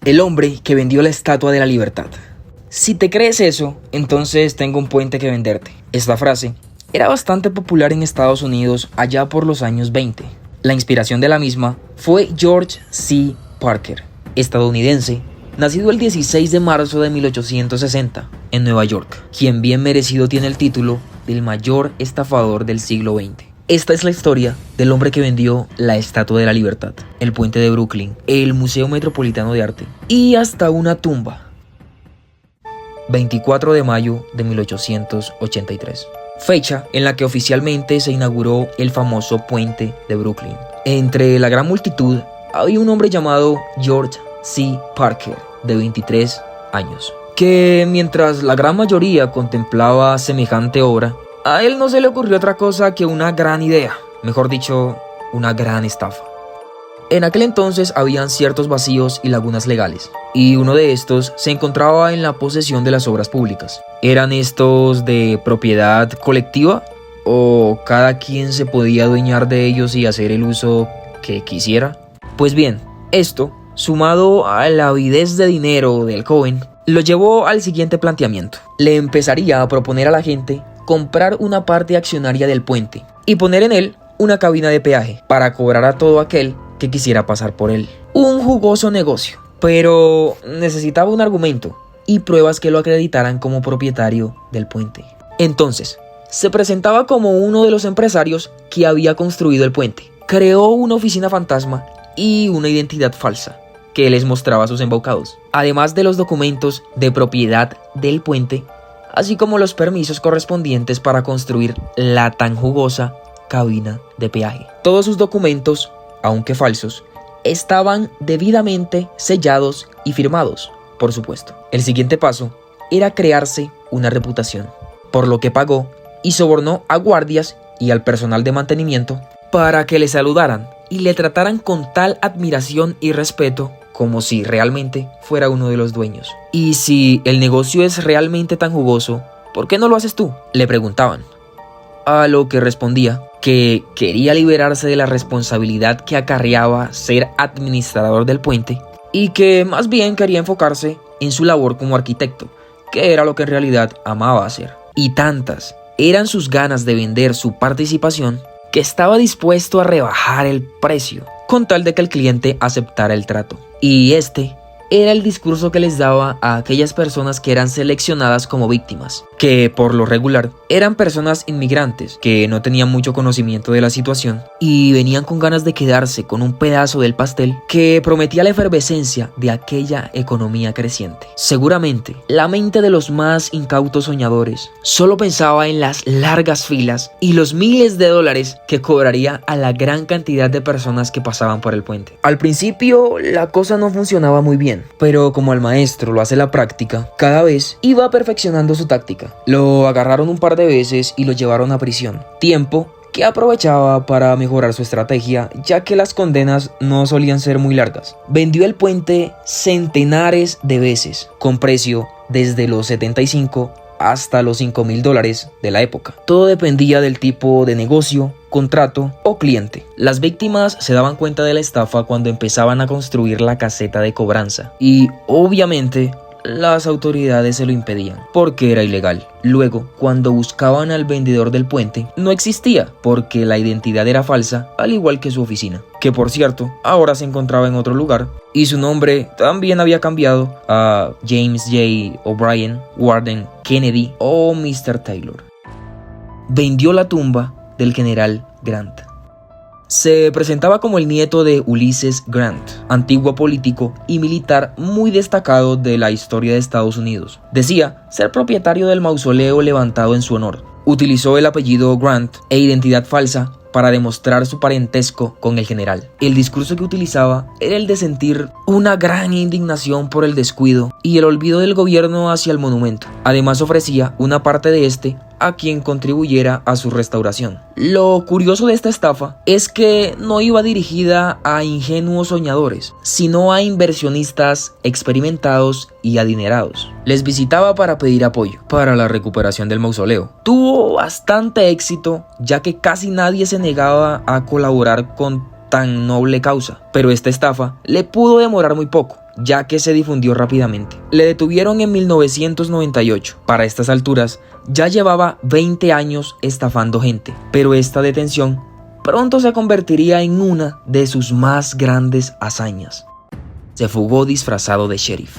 El hombre que vendió la Estatua de la Libertad. Si te crees eso, entonces tengo un puente que venderte. Esta frase era bastante popular en Estados Unidos allá por los años 20. La inspiración de la misma fue George C. Parker, estadounidense, nacido el 16 de marzo de 1860 en Nueva York, quien bien merecido tiene el título del mayor estafador del siglo XX. Esta es la historia del hombre que vendió la Estatua de la Libertad, el puente de Brooklyn, el Museo Metropolitano de Arte y hasta una tumba. 24 de mayo de 1883. Fecha en la que oficialmente se inauguró el famoso puente de Brooklyn. Entre la gran multitud había un hombre llamado George C. Parker, de 23 años, que mientras la gran mayoría contemplaba semejante obra, a él no se le ocurrió otra cosa que una gran idea, mejor dicho, una gran estafa. En aquel entonces habían ciertos vacíos y lagunas legales, y uno de estos se encontraba en la posesión de las obras públicas. ¿Eran estos de propiedad colectiva o cada quien se podía adueñar de ellos y hacer el uso que quisiera? Pues bien, esto, sumado a la avidez de dinero del joven, lo llevó al siguiente planteamiento. Le empezaría a proponer a la gente comprar una parte accionaria del puente y poner en él una cabina de peaje para cobrar a todo aquel que quisiera pasar por él. Un jugoso negocio, pero necesitaba un argumento y pruebas que lo acreditaran como propietario del puente. Entonces, se presentaba como uno de los empresarios que había construido el puente. Creó una oficina fantasma y una identidad falsa que les mostraba a sus embaucados, además de los documentos de propiedad del puente, así como los permisos correspondientes para construir la tan jugosa cabina de peaje. Todos sus documentos, aunque falsos, estaban debidamente sellados y firmados, por supuesto. El siguiente paso era crearse una reputación, por lo que pagó y sobornó a guardias y al personal de mantenimiento para que le saludaran y le trataran con tal admiración y respeto como si realmente fuera uno de los dueños. Y si el negocio es realmente tan jugoso, ¿por qué no lo haces tú?, le preguntaban. A lo que respondía que quería liberarse de la responsabilidad que acarreaba ser administrador del puente y que más bien quería enfocarse en su labor como arquitecto, que era lo que en realidad amaba hacer. Y tantas eran sus ganas de vender su participación que estaba dispuesto a rebajar el precio con tal de que el cliente aceptara el trato. Y este era el discurso que les daba a aquellas personas que eran seleccionadas como víctimas, que por lo regular eran personas inmigrantes que no tenían mucho conocimiento de la situación y venían con ganas de quedarse con un pedazo del pastel que prometía la efervescencia de aquella economía creciente. Seguramente, la mente de los más incautos soñadores solo pensaba en las largas filas y los miles de dólares que cobraría a la gran cantidad de personas que pasaban por el puente. Al principio, la cosa no funcionaba muy bien, pero como al maestro lo hace la práctica, cada vez iba perfeccionando su táctica. Lo agarraron un par de veces y lo llevaron a prisión, tiempo que aprovechaba para mejorar su estrategia, ya que las condenas no solían ser muy largas. Vendió el puente centenares de veces, con precio desde los 75 hasta los $5,000 de la época. Todo dependía del tipo de negocio, contrato o cliente. Las víctimas se daban cuenta de la estafa cuando empezaban a construir la caseta de cobranza y obviamente las autoridades se lo impedían porque era ilegal. Luego, cuando buscaban al vendedor del puente, no existía porque la identidad era falsa, al igual que su oficina, que por cierto, ahora se encontraba en otro lugar y su nombre también había cambiado a James J. O'Brien, Warden Kennedy o Mr. Taylor. Vendió la tumba del general Grant. Se presentaba como el nieto de Ulysses Grant, antiguo político y militar muy destacado de la historia de Estados Unidos. Decía ser propietario del mausoleo levantado en su honor. Utilizó el apellido Grant e identidad falsa para demostrar su parentesco con el general. El discurso que utilizaba era el de sentir una gran indignación por el descuido y el olvido del gobierno hacia el monumento. Además ofrecía una parte de este a quien contribuyera a su restauración. Lo curioso de esta estafa es que no iba dirigida a ingenuos soñadores, sino a inversionistas experimentados y adinerados. Les visitaba para pedir apoyo para la recuperación del mausoleo. Tuvo bastante éxito, ya que casi nadie se negaba a colaborar con tan noble causa, pero esta estafa le pudo demorar muy poco, ya que se difundió rápidamente. Le detuvieron en 1998. Para estas alturas, ya llevaba 20 años estafando gente, pero esta detención pronto se convertiría en una de sus más grandes hazañas. Se fugó disfrazado de sheriff.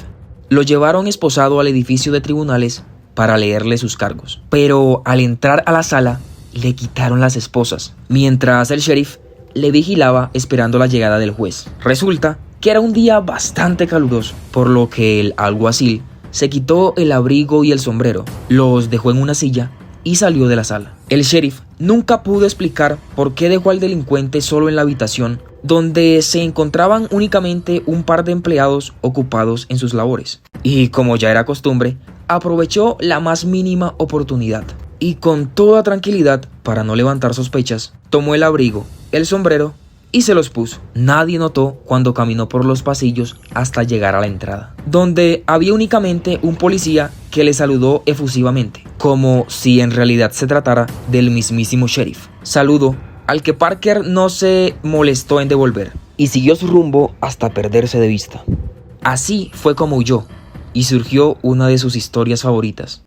Lo llevaron esposado al edificio de tribunales para leerle sus cargos, pero al entrar a la sala le quitaron las esposas, mientras el sheriff le vigilaba esperando la llegada del juez. Resulta que era un día bastante caluroso, por lo que el alguacil se quitó el abrigo y el sombrero, los dejó en una silla y salió de la sala. El sheriff nunca pudo explicar por qué dejó al delincuente solo en la habitación, donde se encontraban únicamente un par de empleados ocupados en sus labores. Y como ya era costumbre, aprovechó la más mínima oportunidad y con toda tranquilidad, para no levantar sospechas, tomó el abrigo, el sombrero y se los puso. Nadie notó cuando caminó por los pasillos hasta llegar a la entrada, donde había únicamente un policía que le saludó efusivamente, como si en realidad se tratara del mismísimo sheriff. Saludo al que Parker no se molestó en devolver y siguió su rumbo hasta perderse de vista. Así fue como huyó y surgió una de sus historias favoritas: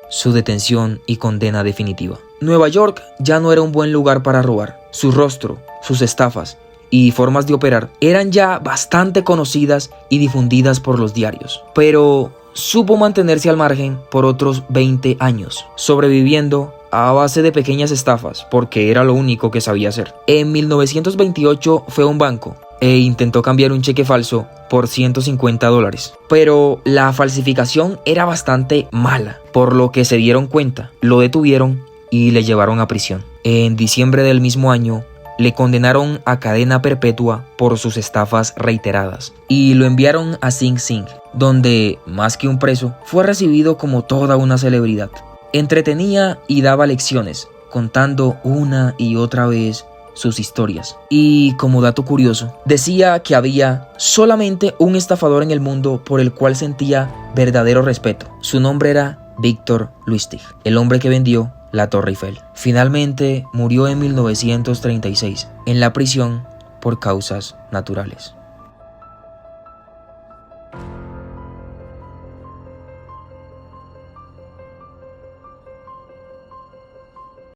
su detención y condena definitiva. Nueva York ya no era un buen lugar para robar. Su rostro, sus estafas y formas de operar eran ya bastante conocidas y difundidas por los diarios, pero supo mantenerse al margen por otros 20 años, sobreviviendo a base de pequeñas estafas, porque era lo único que sabía hacer. En 1928 fue a un banco e intentó cambiar un cheque falso por $150, pero la falsificación era bastante mala, por lo que se dieron cuenta, lo detuvieron y le llevaron a prisión. En diciembre del mismo año le condenaron a cadena perpetua por sus estafas reiteradas y lo enviaron a Sing Sing, donde, más que un preso, fue recibido como toda una celebridad. Entretenía y daba lecciones, contando una y otra vez sus historias. Y como dato curioso, decía que había solamente un estafador en el mundo por el cual sentía verdadero respeto. Su nombre era Victor Lustig, el hombre que vendió la Torre Eiffel. Finalmente murió en 1936 en la prisión por causas naturales.